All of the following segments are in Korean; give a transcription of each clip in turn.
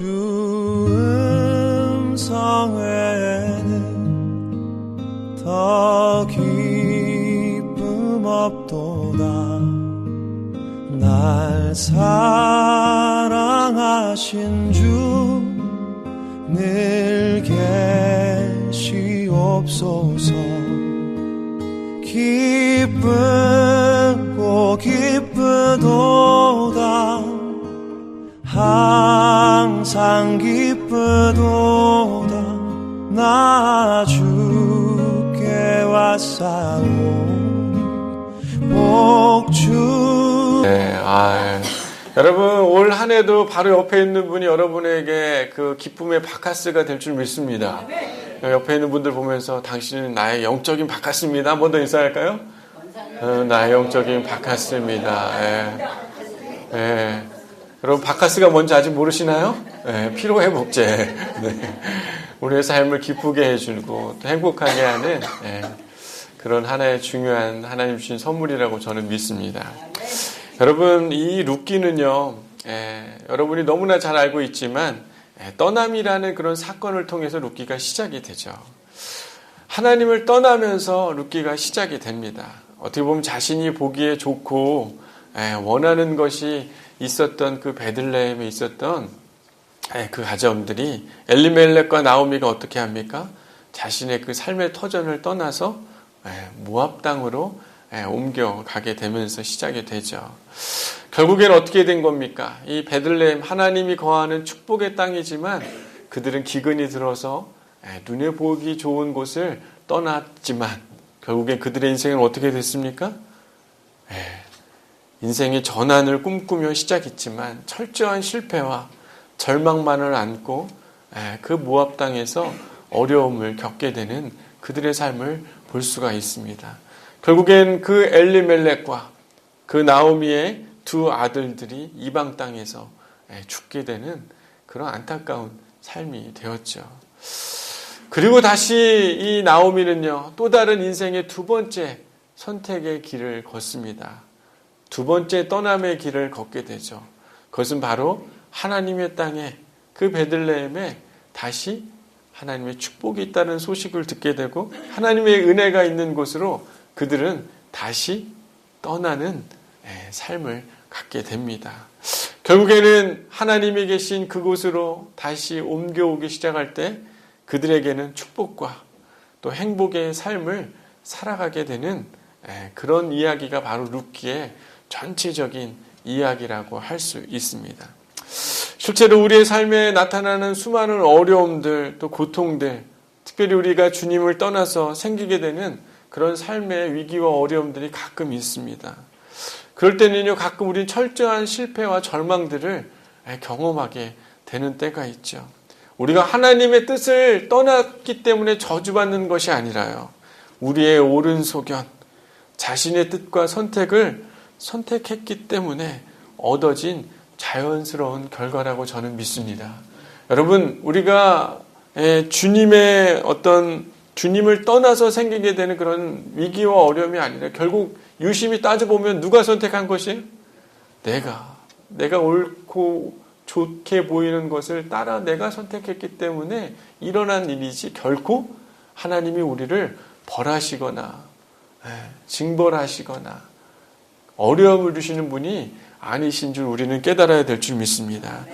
주 음성 외에는 더 기쁨 없도다. 날 사랑하신 주 늘 계시옵소서. 기쁘고 기쁘도다. 항상 기쁘도다. 나 주께 왔사오니 복주. 여러분, 올 한 해도 바로 옆에 있는 분이 여러분에게 그 기쁨의 바카스가 될 줄 믿습니다. 옆에 있는 분들 보면서 당신은 나의 영적인 바카스입니다. 한 번 더 인사할까요? 나의 영적인 바카스입니다. 여러분, 바카스가 뭔지 아직 모르시나요? 피로회복제. 우리의 삶을 기쁘게 해주고 또 행복하게 하는 그런 하나의 중요한 하나님 주신 선물이라고 저는 믿습니다. 여러분, 이 룻기는요, 여러분이 너무나 잘 알고 있지만 떠남이라는 그런 사건을 통해서 룻기가 시작이 되죠. 하나님을 떠나면서 룻기가 시작이 됩니다. 어떻게 보면 자신이 보기에 좋고 원하는 것이 있었던 그 베들레헴에 있었던 그 가정들이 엘리멜렉과 나오미가 어떻게 합니까? 자신의 그 삶의 터전을 떠나서 모압 땅으로 옮겨가게 되면서 시작이 되죠. 결국엔 어떻게 된 겁니까? 이 베들레헴, 하나님이 거하는 축복의 땅이지만 그들은 기근이 들어서 눈에 보기 좋은 곳을 떠났지만 결국엔 그들의 인생은 어떻게 됐습니까? 인생의 전환을 꿈꾸며 시작했지만 철저한 실패와 절망만을 안고 그 모압 땅에서 어려움을 겪게 되는 그들의 삶을 볼 수가 있습니다. 결국엔 그 엘리멜렉과 그 나오미의 두 아들들이 이방 땅에서 죽게 되는 그런 안타까운 삶이 되었죠. 그리고 다시 이 나오미는요, 또 다른 인생의 두 번째 선택의 길을 걷습니다. 두 번째 떠남의 길을 걷게 되죠. 그것은 바로 하나님의 땅에 그 베들레헴에 다시 하나님의 축복이 있다는 소식을 듣게 되고 하나님의 은혜가 있는 곳으로 그들은 다시 떠나는 삶을 갖게 됩니다. 결국에는 하나님이 계신 그곳으로 다시 옮겨오기 시작할 때 그들에게는 축복과 또 행복의 삶을 살아가게 되는 그런 이야기가 바로 룻기의 전체적인 이야기라고 할 수 있습니다. 실제로 우리의 삶에 나타나는 수많은 어려움들, 또 고통들, 특별히 우리가 주님을 떠나서 생기게 되는 그런 삶의 위기와 어려움들이 가끔 있습니다. 그럴 때는요, 가끔 우리는 철저한 실패와 절망들을 경험하게 되는 때가 있죠. 우리가 하나님의 뜻을 떠났기 때문에 저주받는 것이 아니라요, 우리의 옳은 소견, 자신의 뜻과 선택을 선택했기 때문에 얻어진 자연스러운 결과라고 저는 믿습니다. 여러분, 우리가 주님의 주님을 떠나서 생기게 되는 그런 위기와 어려움이 아니라 결국 유심히 따져보면 누가 선택한 것이? 내가 옳고 좋게 보이는 것을 따라 내가 선택했기 때문에 일어난 일이지 결코 하나님이 우리를 벌하시거나 징벌하시거나 어려움을 주시는 분이 아니신 줄 우리는 깨달아야 될 줄 믿습니다.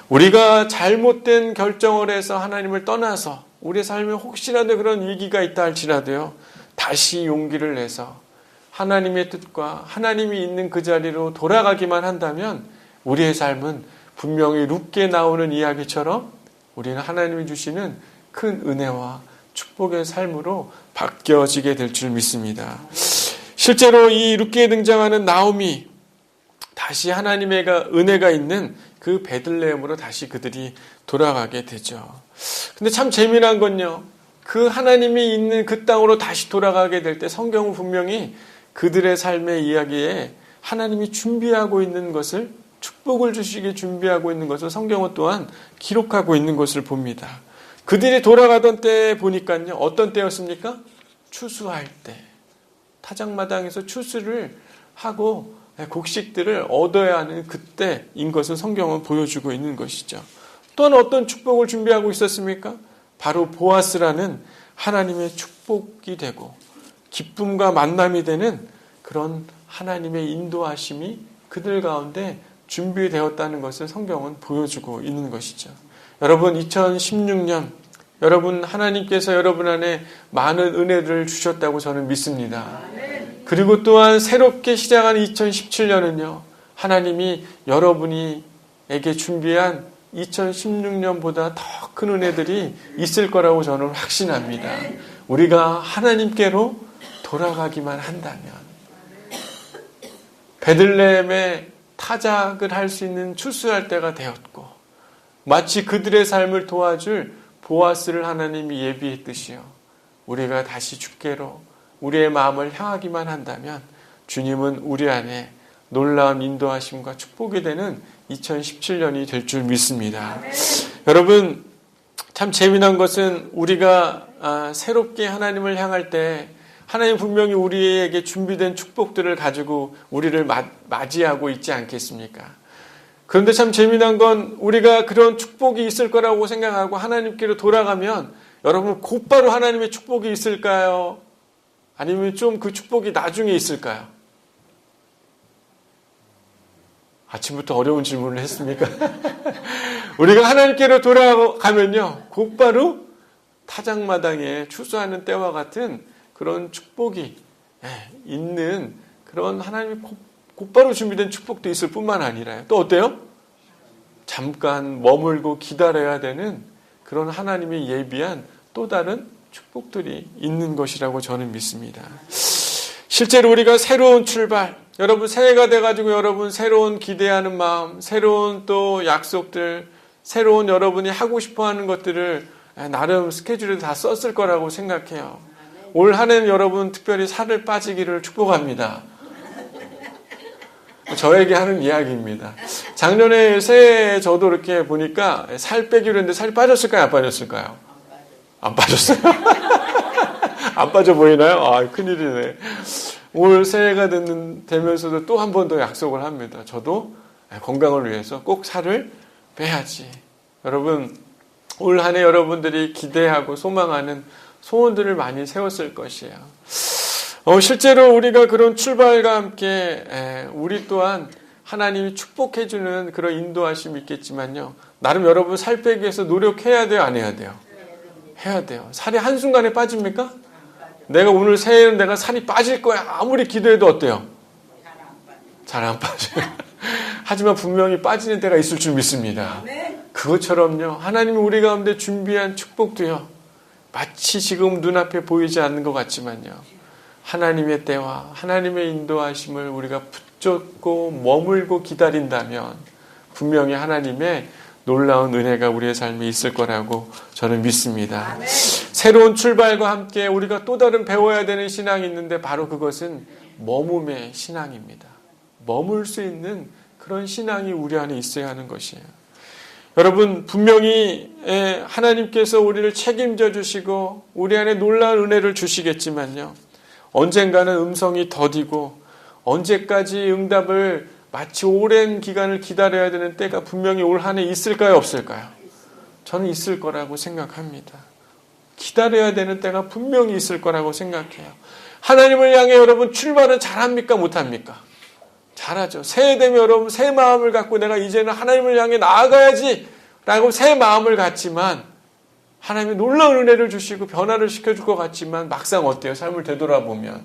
우리가 잘못된 결정을 해서 하나님을 떠나서 우리의 삶에 혹시라도 그런 위기가 있다 할지라도요, 다시 용기를 내서 하나님의 뜻과 하나님이 있는 그 자리로 돌아가기만 한다면 우리의 삶은 분명히 룻기에 나오는 이야기처럼 우리는 하나님이 주시는 큰 은혜와 축복의 삶으로 바뀌어지게 될 줄 믿습니다. 실제로 이 룻기에 등장하는 나오미, 다시 하나님의 은혜가 있는 그 베들레헴으로 다시 그들이 돌아가게 되죠. 근데 참 재미난 건요, 그 하나님이 있는 그 땅으로 다시 돌아가게 될 때 성경은 분명히 그들의 삶의 이야기에 하나님이 준비하고 있는 것을, 축복을 주시게 준비하고 있는 것을 성경은 또한 기록하고 있는 것을 봅니다. 그들이 돌아가던 때 보니까요, 어떤 때였습니까? 추수할 때. 타작마당에서 추수를 하고 곡식들을 얻어야 하는 그때인 것을 성경은 보여주고 있는 것이죠. 또한 어떤 축복을 준비하고 있었습니까? 바로 보아스라는 하나님의 축복이 되고 기쁨과 만남이 되는 그런 하나님의 인도하심이 그들 가운데 준비되었다는 것을 성경은 보여주고 있는 것이죠. 여러분, 2016년 여러분 하나님께서 여러분 안에 많은 은혜를 주셨다고 저는 믿습니다. 그리고 또한 새롭게 시작한 2017년은요. 하나님이 여러분에게 준비한 2016년보다 더 큰 은혜들이 있을 거라고 저는 확신합니다. 우리가 하나님께로 돌아가기만 한다면 베들레헴에 타작을 할 수 있는 추수할 때가 되었고 마치 그들의 삶을 도와줄 보아스를 하나님이 예비했듯이요. 우리가 다시 주께로 우리의 마음을 향하기만 한다면 주님은 우리 안에 놀라운 인도하심과 축복이 되는 2017년이 될 줄 믿습니다. 여러분, 참 재미난 것은 우리가 새롭게 하나님을 향할 때 하나님 분명히 우리에게 준비된 축복들을 가지고 우리를 맞이하고 있지 않겠습니까? 그런데 참 재미난 건 우리가 그런 축복이 있을 거라고 생각하고 하나님께로 돌아가면 여러분 곧바로 하나님의 축복이 있을까요? 아니면 좀 그 축복이 나중에 있을까요? 아침부터 어려운 질문을 했습니까? 우리가 하나님께로 돌아가면요 곧바로 타작마당에 추수하는 때와 같은 그런 축복이 있는 그런 하나님이 곧바로 준비된 축복도 있을 뿐만 아니라요. 또 어때요? 잠깐 머물고 기다려야 되는 그런 하나님이 예비한 또 다른 축복들이 있는 것이라고 저는 믿습니다. 실제로 우리가 새로운 출발, 여러분 새해가 돼가지고 여러분 새로운 기대하는 마음, 새로운 또 약속들, 새로운 여러분이 하고 싶어하는 것들을 나름 스케줄에 다 썼을 거라고 생각해요. 올 한 해는 여러분 특별히 살을 빠지기를 축복합니다. 저에게 하는 이야기입니다. 작년에 새해에 저도 이렇게 보니까 살 빼기로 했는데 살이 빠졌을까요? 안 빠졌을까요? 안 빠졌어요? 안 빠져 보이나요? 아, 큰일이네. 올 새해가 되면서도 또 한 번 더 약속을 합니다. 저도 건강을 위해서 꼭 살을 빼야지. 여러분, 올 한 해 여러분들이 기대하고 소망하는 소원들을 많이 세웠을 것이에요. 실제로 우리가 그런 출발과 함께 우리 또한 하나님이 축복해주는 그런 인도하심이 있겠지만요. 나름 여러분 살 빼기 위해서 노력해야 돼요? 안 해야 돼요? 해야 돼요. 살이 한순간에 빠집니까? 내가 오늘 새해는 내가 살이 빠질 거야. 아무리 기도해도 어때요? 잘 안 빠져요. 하지만 분명히 빠지는 때가 있을 줄 믿습니다. 그것처럼요. 하나님이 우리 가운데 준비한 축복도요. 마치 지금 눈앞에 보이지 않는 것 같지만요. 하나님의 때와 하나님의 인도하심을 우리가 붙잡고 머물고 기다린다면 분명히 하나님의 놀라운 은혜가 우리의 삶에 있을 거라고 저는 믿습니다. 아멘. 새로운 출발과 함께 우리가 또 다른 배워야 되는 신앙이 있는데 바로 그것은 머뭄의 신앙입니다. 머물 수 있는 그런 신앙이 우리 안에 있어야 하는 것이에요. 여러분 분명히 하나님께서 우리를 책임져 주시고 우리 안에 놀라운 은혜를 주시겠지만요. 언젠가는 음성이 더디고 언제까지 응답을 마치 오랜 기간을 기다려야 되는 때가 분명히 올 한 해 있을까요? 없을까요? 저는 있을 거라고 생각합니다. 기다려야 되는 때가 분명히 있을 거라고 생각해요. 하나님을 향해 여러분 출발은 잘합니까? 못합니까? 잘하죠. 새해 되면 여러분 새 마음을 갖고 내가 이제는 하나님을 향해 나아가야지 라고 새 마음을 갖지만 하나님이 놀라운 은혜를 주시고 변화를 시켜줄 것 같지만 막상 어때요? 삶을 되돌아보면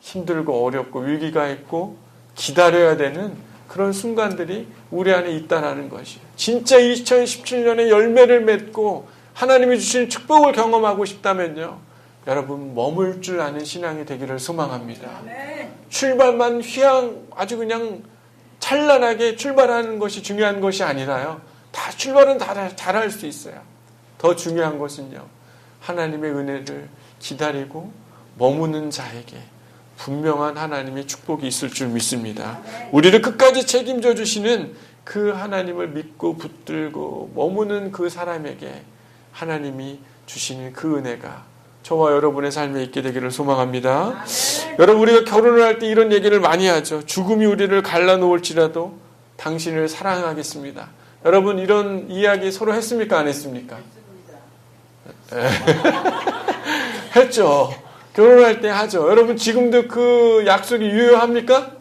힘들고 어렵고 위기가 있고 기다려야 되는 그런 순간들이 우리 안에 있다는 것이에요. 진짜 2017년에 열매를 맺고 하나님이 주신 축복을 경험하고 싶다면요. 여러분 머물 줄 아는 신앙이 되기를 소망합니다. 출발만 아주 그냥 찬란하게 출발하는 것이 중요한 것이 아니라요. 다 출발은 다 잘할 수 있어요. 더 중요한 것은요. 하나님의 은혜를 기다리고 머무는 자에게 분명한 하나님의 축복이 있을 줄 믿습니다. 우리를 끝까지 책임져 주시는 그 하나님을 믿고 붙들고 머무는 그 사람에게 하나님이 주시는 그 은혜가 저와 여러분의 삶에 있게 되기를 소망합니다. 여러분 우리가 결혼을 할 때 이런 얘기를 많이 하죠. 죽음이 우리를 갈라놓을지라도 당신을 사랑하겠습니다. 여러분 이런 이야기 서로 했습니까? 안 했습니까? 했죠. 결혼할 때 하죠. 여러분 지금도 그 약속이 유효합니까?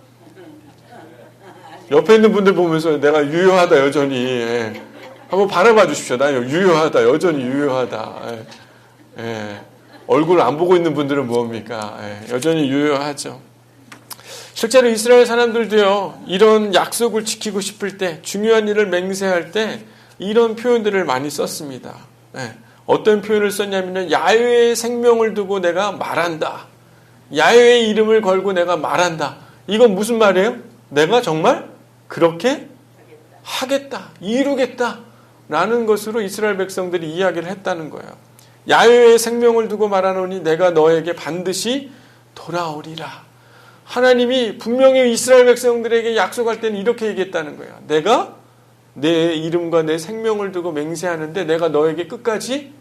옆에 있는 분들 보면서 내가 유효하다 여전히 한번 바라봐 주십시오. 나 유효하다 여전히 유효하다. 얼굴 안 보고 있는 분들은 뭡니까? 여전히 유효하죠. 실제로 이스라엘 사람들도요, 이런 약속을 지키고 싶을 때, 중요한 일을 맹세할 때 이런 표현들을 많이 썼습니다. 어떤 표현을 썼냐면요, 야훼의 생명을 두고 내가 말한다. 야훼의 이름을 걸고 내가 말한다. 이건 무슨 말이에요? 내가 정말 그렇게 하겠다, 이루겠다 라는 것으로 이스라엘 백성들이 이야기를 했다는 거예요. 야훼의 생명을 두고 말하노니 내가 너에게 반드시 돌아오리라. 하나님이 분명히 이스라엘 백성들에게 약속할 때는 이렇게 얘기했다는 거예요. 내가 내 이름과 내 생명을 두고 맹세하는데 내가 너에게 끝까지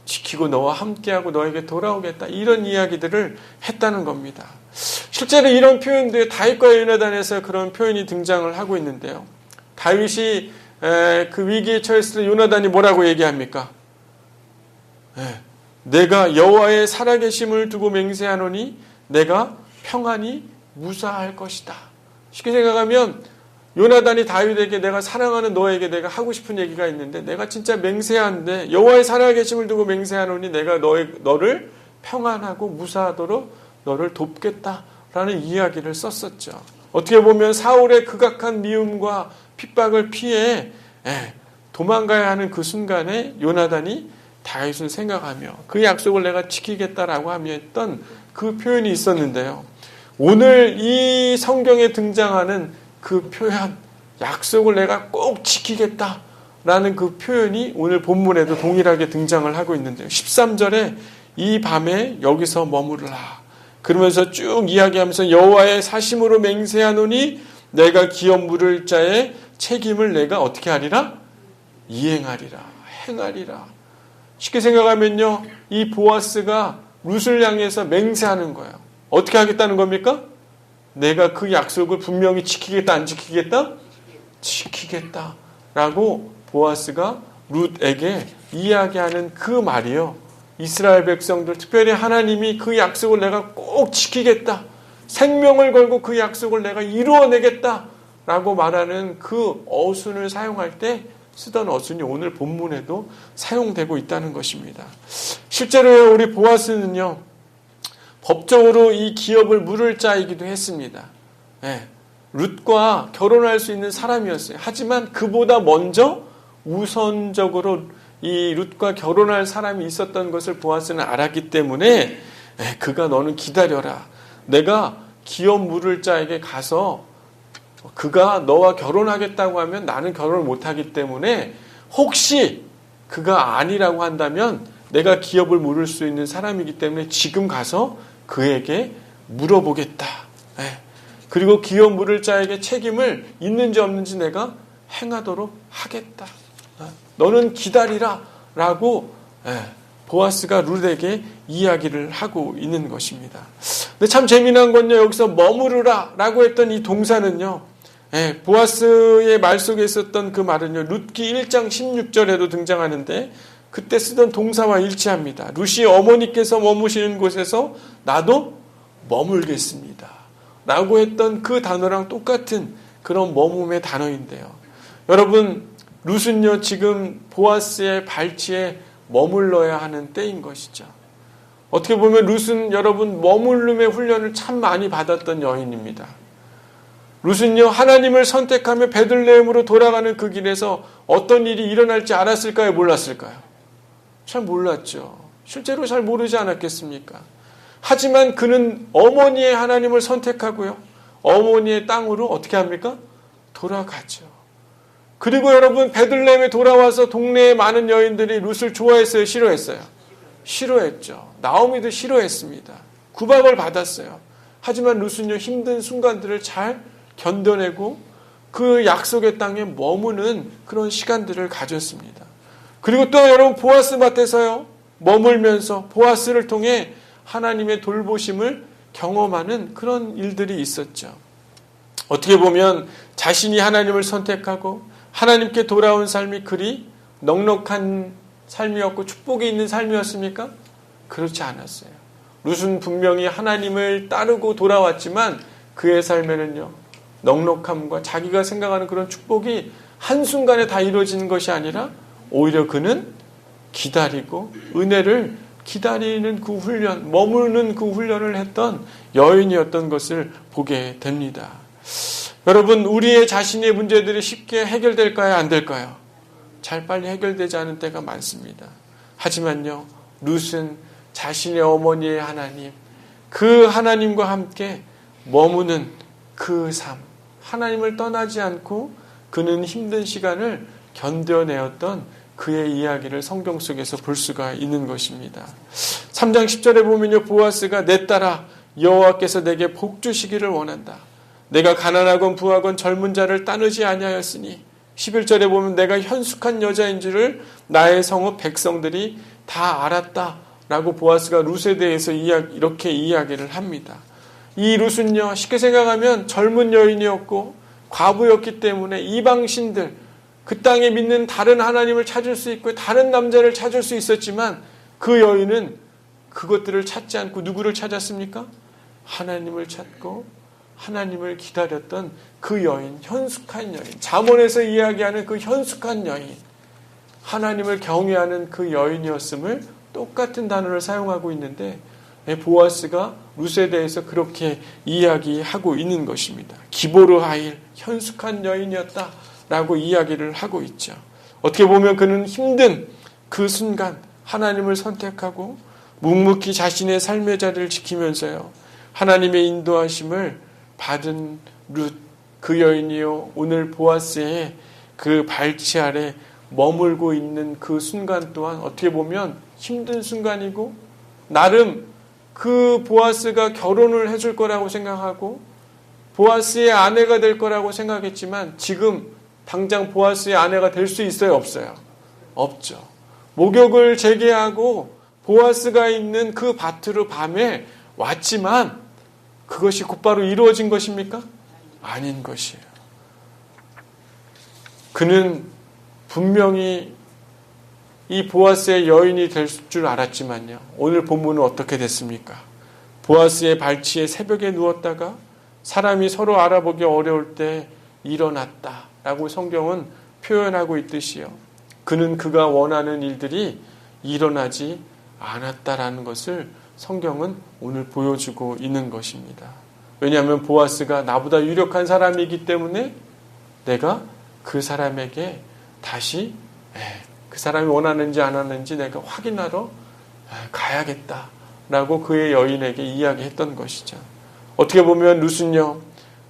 지키고 너와 함께하고 너에게 돌아오겠다. 이런 이야기들을 했다는 겁니다. 실제로 이런 표현들이 다윗과 요나단에서 그런 표현이 등장을 하고 있는데요. 다윗이 그 위기에 처했을 때 요나단이 뭐라고 얘기합니까? 내가 여호와의 살아계심을 두고 맹세하노니 내가 평안히 무사할 것이다. 쉽게 생각하면 요나단이 다윗에게 내가 사랑하는 너에게 내가 하고 싶은 얘기가 있는데 내가 진짜 맹세하는데 여호와의 살아계심을 두고 맹세하노니 내가 너를 평안하고 무사하도록 너를 돕겠다라는 이야기를 썼었죠. 어떻게 보면 사울의 극악한 미움과 핍박을 피해 도망가야 하는 그 순간에 요나단이 다윗을 생각하며 그 약속을 내가 지키겠다라고 하며 했던 그 표현이 있었는데요. 오늘 이 성경에 등장하는 그 표현, 약속을 내가 꼭 지키겠다라는 그 표현이 오늘 본문에도 동일하게 등장을 하고 있는데요. 13절에 이 밤에 여기서 머무르라. 그러면서 쭉 이야기하면서 여호와의 사심으로 맹세하노니 내가 기업 물을 자의 책임을 내가 어떻게 하리라? 이행하리라. 행하리라. 쉽게 생각하면요. 이 보아스가 룻을 향해서 맹세하는 거예요. 어떻게 하겠다는 겁니까? 내가 그 약속을 분명히 지키겠다, 안 지키겠다? 지키겠다. 라고 보아스가 룻에게 이야기하는 그 말이요. 이스라엘 백성들, 특별히 하나님이 그 약속을 내가 꼭 지키겠다. 생명을 걸고 그 약속을 내가 이루어내겠다. 라고 말하는 그 어순을 사용할 때 쓰던 어순이 오늘 본문에도 사용되고 있다는 것입니다. 실제로 우리 보아스는요. 법적으로 이 기업을 물을 자이기도 했습니다. 룻과 결혼할 수 있는 사람이었어요. 하지만 그보다 먼저 우선적으로 이 룻과 결혼할 사람이 있었던 것을 보아스는 알았기 때문에 그가 너는 기다려라. 내가 기업 물을 자에게 가서 그가 너와 결혼하겠다고 하면 나는 결혼을 못하기 때문에 혹시 그가 아니라고 한다면 내가 기업을 물을 수 있는 사람이기 때문에 지금 가서 그에게 물어보겠다. 그리고 기업 물을 자에게 책임을 있는지 없는지 내가 행하도록 하겠다. 너는 기다리라 라고 보아스가 룻에게 이야기를 하고 있는 것입니다. 근데 참 재미난 건요. 여기서 머무르라 라고 했던 이 동사는요. 보아스의 말 속에 있었던 그 말은요. 룻기 1장 16절에도 등장하는데 그때 쓰던 동사와 일치합니다. 룻이 어머니께서 머무시는 곳에서 나도 머물겠습니다. 라고 했던 그 단어랑 똑같은 그런 머뭄의 단어인데요. 여러분, 룻은요, 지금 보아스의 발치에 머물러야 하는 때인 것이죠. 어떻게 보면 룻은 여러분, 머물름의 훈련을 참 많이 받았던 여인입니다. 룻은요, 하나님을 선택하며 베들레헴으로 돌아가는 그 길에서 어떤 일이 일어날지 알았을까요? 몰랐을까요? 잘 몰랐죠. 실제로 잘 모르지 않았겠습니까? 하지만 그는 어머니의 하나님을 선택하고요. 어머니의 땅으로 어떻게 합니까? 돌아가죠. 그리고 여러분 베들레헴에 돌아와서 동네에 많은 여인들이 룻을 좋아했어요? 싫어했어요? 싫어했죠. 나오미도 싫어했습니다. 구박을 받았어요. 하지만 룻은요 힘든 순간들을 잘 견뎌내고 그 약속의 땅에 머무는 그런 시간들을 가졌습니다. 그리고 또 여러분 보아스 밭에서요 머물면서 보아스를 통해 하나님의 돌보심을 경험하는 그런 일들이 있었죠. 어떻게 보면 자신이 하나님을 선택하고 하나님께 돌아온 삶이 그리 넉넉한 삶이었고 축복이 있는 삶이었습니까? 그렇지 않았어요. 룻은 분명히 하나님을 따르고 돌아왔지만 그의 삶에는요, 넉넉함과 자기가 생각하는 그런 축복이 한순간에 다 이루어지는 것이 아니라 오히려 그는 기다리고 은혜를 기다리는 그 훈련, 머무르는 그 훈련을 했던 여인이었던 것을 보게 됩니다. 여러분, 우리의 자신의 문제들이 쉽게 해결될까요? 안 될까요? 잘 빨리 해결되지 않은 때가 많습니다. 하지만요, 룻은 자신의 어머니의 하나님, 그 하나님과 함께 머무는 그 삶, 하나님을 떠나지 않고 그는 힘든 시간을 견뎌내었던 그의 이야기를 성경 속에서 볼 수가 있는 것입니다. 3장 10절에 보면요, 보아스가 내 딸아 여호와께서 내게 복 주시기를 원한다. 내가 가난하건 부하건 젊은 자를 따르지 아니하였으니 11절에 보면 내가 현숙한 여자인 줄을 나의 성읍 백성들이 다 알았다 라고 보아스가 룻에 대해서 이렇게 이야기를 합니다. 이 룻은요, 쉽게 생각하면 젊은 여인이었고 과부였기 때문에 이방신들, 그 땅에 믿는 다른 하나님을 찾을 수 있고 다른 남자를 찾을 수 있었지만 그 여인은 그것들을 찾지 않고 누구를 찾았습니까? 하나님을 찾고 하나님을 기다렸던 그 여인, 현숙한 여인, 잠언에서 이야기하는 그 현숙한 여인, 하나님을 경외하는 그 여인이었음을 똑같은 단어를 사용하고 있는데 보아스가 룻에 대해서 그렇게 이야기하고 있는 것입니다. 기보르 하일, 현숙한 여인이었다 라고 이야기를 하고 있죠. 어떻게 보면 그는 힘든 그 순간 하나님을 선택하고 묵묵히 자신의 삶의 자리를 지키면서요, 하나님의 인도하심을 받은 룻, 그 여인이요, 오늘 보아스의 그 발치 아래 머물고 있는 그 순간 또한 어떻게 보면 힘든 순간이고, 나름 그 보아스가 결혼을 해줄 거라고 생각하고 보아스의 아내가 될 거라고 생각했지만 지금 당장 보아스의 아내가 될 수 있어요? 없어요? 없죠. 목욕을 재개하고 보아스가 있는 그 밭으로 밤에 왔지만 그것이 곧바로 이루어진 것입니까? 아닌 것이에요. 그는 분명히 이 보아스의 여인이 될 줄 알았지만요, 오늘 본문은 어떻게 됐습니까? 보아스의 발치에 새벽에 누웠다가 사람이 서로 알아보기 어려울 때 일어났다 라고 성경은 표현하고 있듯이요, 그는 그가 원하는 일들이 일어나지 않았다라는 것을 성경은 오늘 보여주고 있는 것입니다. 왜냐하면 보아스가 나보다 유력한 사람이기 때문에 내가 그 사람에게 다시 그 사람이 원하는지 안 하는지 내가 확인하러 가야겠다라고 그의 여인에게 이야기했던 것이죠. 어떻게 보면 룻은요,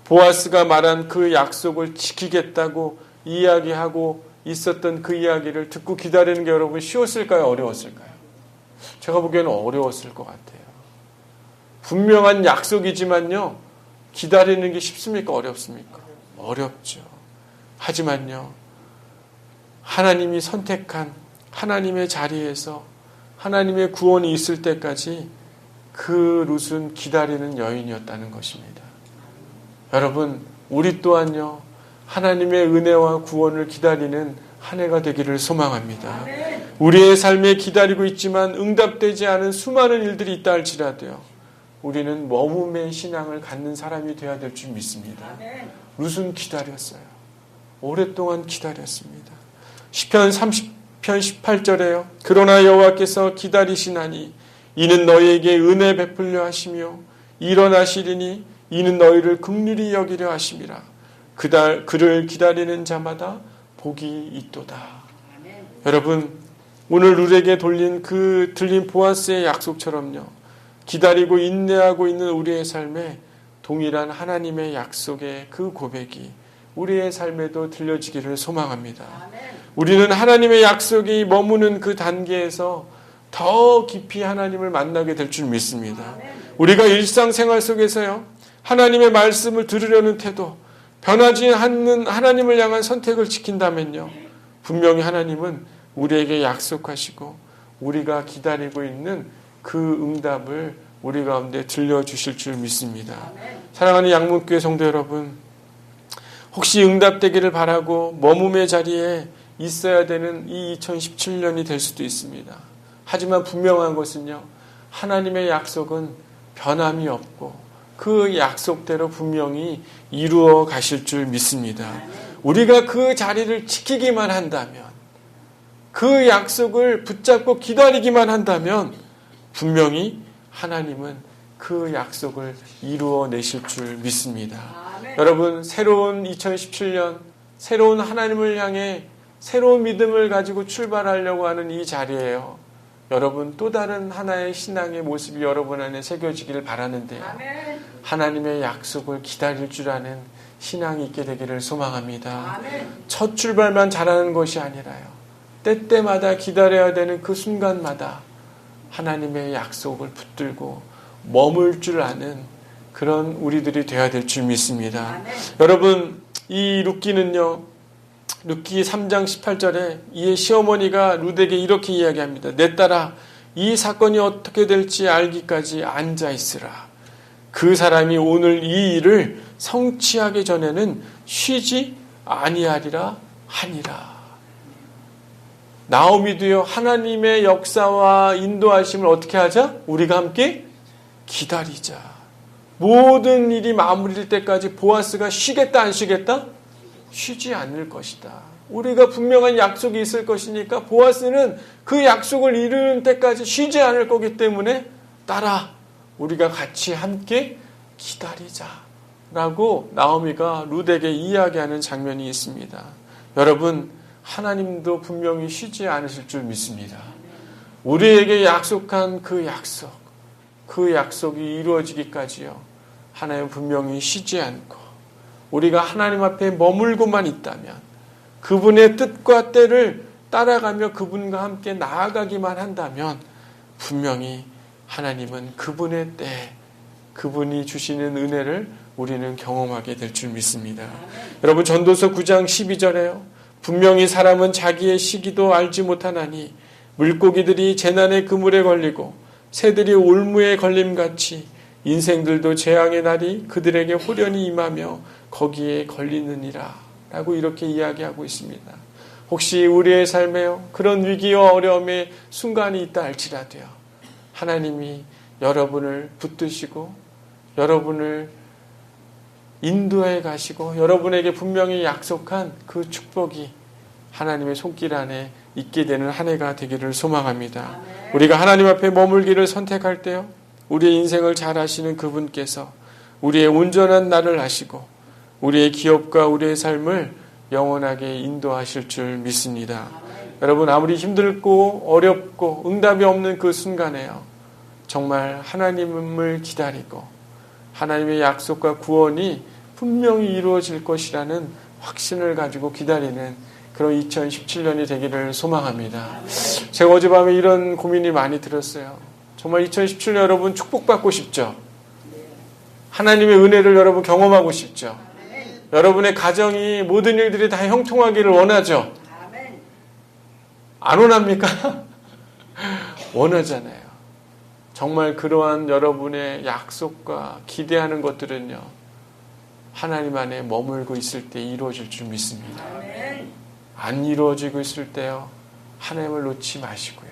보아스가 말한 그 약속을 지키겠다고 이야기하고 있었던 그 이야기를 듣고 기다리는 게 여러분 쉬웠을까요? 어려웠을까요? 제가 보기에는 어려웠을 것 같아요. 분명한 약속이지만요, 기다리는 게 쉽습니까? 어렵습니까? 어렵죠. 하지만요, 하나님이 선택한 하나님의 자리에서 하나님의 구원이 있을 때까지 그 룻은 기다리는 여인이었다는 것입니다. 여러분, 우리 또한요, 하나님의 은혜와 구원을 기다리는 한 해가 되기를 소망합니다. 우리의 삶에 기다리고 있지만 응답되지 않은 수많은 일들이 있다 할지라도요, 우리는 머무의 신앙을 갖는 사람이 되어야 될 줄 믿습니다. 룻은 기다렸어요. 오랫동안 기다렸습니다. 시편 30편 18절에요. 그러나 여호와께서 기다리시나니 이는 너희에게 은혜 베풀려 하시며 일어나시리니 이는 너희를 긍휼히 여기려 하심이라. 그를 기다리는 자마다 복이 있도다. 여러분, 오늘 룻에게 들린 보아스의 약속처럼요, 기다리고 인내하고 있는 우리의 삶에 동일한 하나님의 약속의 그 고백이 우리의 삶에도 들려지기를 소망합니다. 우리는 하나님의 약속이 머무는 그 단계에서 더 깊이 하나님을 만나게 될 줄 믿습니다. 우리가 일상생활 속에서요, 하나님의 말씀을 들으려는 태도, 변하지 않는 하나님을 향한 선택을 지킨다면요, 분명히 하나님은 우리에게 약속하시고 우리가 기다리고 있는 그 응답을 우리 가운데 들려주실 줄 믿습니다. 사랑하는 양문교회 성도 여러분, 혹시 응답되기를 바라고 머금의 자리에 있어야 되는 이 2017년이 될 수도 있습니다. 하지만 분명한 것은요, 하나님의 약속은 변함이 없고 그 약속대로 분명히 이루어 가실 줄 믿습니다. 우리가 그 자리를 지키기만 한다면, 그 약속을 붙잡고 기다리기만 한다면 분명히 하나님은 그 약속을 이루어 내실 줄 믿습니다. 여러분, 새로운 2017년, 새로운 하나님을 향해 새로운 믿음을 가지고 출발하려고 하는 이 자리예요. 여러분, 또 다른 하나의 신앙의 모습이 여러분 안에 새겨지기를 바라는데요. 하나님의 약속을 기다릴 줄 아는 신앙이 있게 되기를 소망합니다. 첫 출발만 잘하는 것이 아니라요, 때때마다 기다려야 되는 그 순간마다 하나님의 약속을 붙들고 머물 줄 아는 그런 우리들이 되어야 될 줄 믿습니다. 여러분, 이 룻기는요, 룻기 3장 18절에 이의 시어머니가 룻에게 이렇게 이야기합니다. 내 딸아, 이 사건이 어떻게 될지 알기까지 앉아 있으라. 그 사람이 오늘 이 일을 성취하기 전에는 쉬지 아니하리라 하니라. 나오미도요, 하나님의 역사와 인도하심을 어떻게 하자? 우리가 함께 기다리자. 모든 일이 마무리될 때까지 보아스가 쉬겠다 안 쉬겠다? 쉬지 않을 것이다. 우리가 분명한 약속이 있을 것이니까 보아스는 그 약속을 이루는 때까지 쉬지 않을 거기 때문에 딸아, 우리가 같이 함께 기다리자 라고 나오미가 룻에게 이야기하는 장면이 있습니다. 여러분, 하나님도 분명히 쉬지 않으실 줄 믿습니다. 우리에게 약속한 그 약속이 이루어지기까지요, 하나님 분명히 쉬지 않고 우리가 하나님 앞에 머물고만 있다면, 그분의 뜻과 때를 따라가며 그분과 함께 나아가기만 한다면 분명히 하나님은 그분의 때, 그분이 주시는 은혜를 우리는 경험하게 될 줄 믿습니다. 여러분, 전도서 9장 12절에요. 분명히 사람은 자기의 시기도 알지 못하나니 물고기들이 재난의 그물에 걸리고 새들이 올무에 걸림같이 인생들도 재앙의 날이 그들에게 호련히 임하며 거기에 걸리느니라 라고 이렇게 이야기하고 있습니다. 혹시 우리의 삶에요, 그런 위기와 어려움의 순간이 있다 할지라도요, 하나님이 여러분을 붙드시고 여러분을 인도해 가시고 여러분에게 분명히 약속한 그 축복이 하나님의 손길 안에 있게 되는 한 해가 되기를 소망합니다. 우리가 하나님 앞에 머물기를 선택할 때요, 우리의 인생을 잘 아시는 그분께서 우리의 온전한 날을 아시고 우리의 기업과 우리의 삶을 영원하게 인도하실 줄 믿습니다. 여러분, 아무리 힘들고 어렵고 응답이 없는 그 순간에요, 정말 하나님을 기다리고 하나님의 약속과 구원이 분명히 이루어질 것이라는 확신을 가지고 기다리는 그런 2017년이 되기를 소망합니다. 제가 어젯밤에 이런 고민이 많이 들었어요. 정말 2017년 여러분 축복받고 싶죠? 하나님의 은혜를 여러분 경험하고 싶죠? 여러분의 가정이 모든 일들이 다 형통하기를 원하죠? 안 원합니까? 원하잖아요. 정말 그러한 여러분의 약속과 기대하는 것들은요, 하나님 안에 머물고 있을 때 이루어질 줄 믿습니다. 안 이루어지고 있을 때요, 하나님을 놓지 마시고요,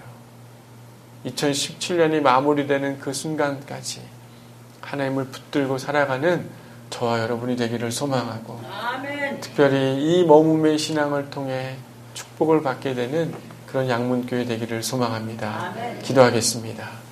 2017년이 마무리되는 그 순간까지 하나님을 붙들고 살아가는 저와 여러분이 되기를 소망하고, 특별히 이 머금의 신앙을 통해 축복을 받게 되는 그런 양문교회 되기를 소망합니다. 기도하겠습니다.